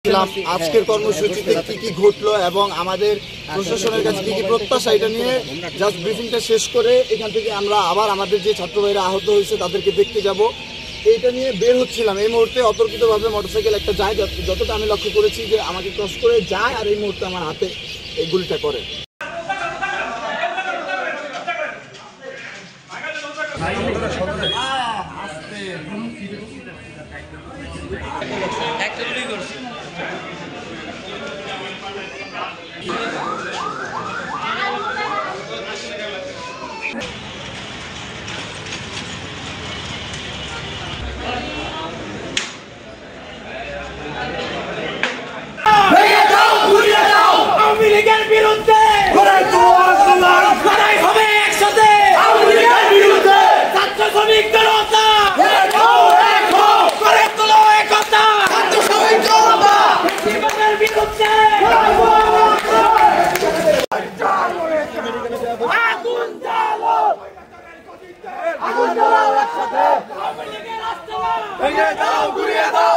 আজকের কর্মসূচিতে কি কি ঘটলো এবং আমাদের প্রশাসনের কাছে কি কি প্রত্যাশা, এটা নিয়ে জাস্ট ব্রিফিংটা শেষ করে এখান থেকে আমরা আবার আমাদের যে ছাত্র ভাইরা আহত হয়েছে তাদেরকে দেখতে যাব, এইটা নিয়ে বের হচ্ছিলাম। এই মুহূর্তে অতর্কিতভাবে মোটরসাইকেল একটা যায়, যতটা আমি লক্ষ্য করেছি যে আমাকে ক্রস করে যায় আর এই মুহূর্তে আমার হাতে এই গুলিটা করে। লড়াই হবে একসাথে, ছাত্র শ্রমিক জনতা করে তোলো একতা, বিরুদ্ধে আগুন জ্বালো, আগুন জ্বালো একসাথে, ভেঙে দাও, ঘুরিয়ে দাও।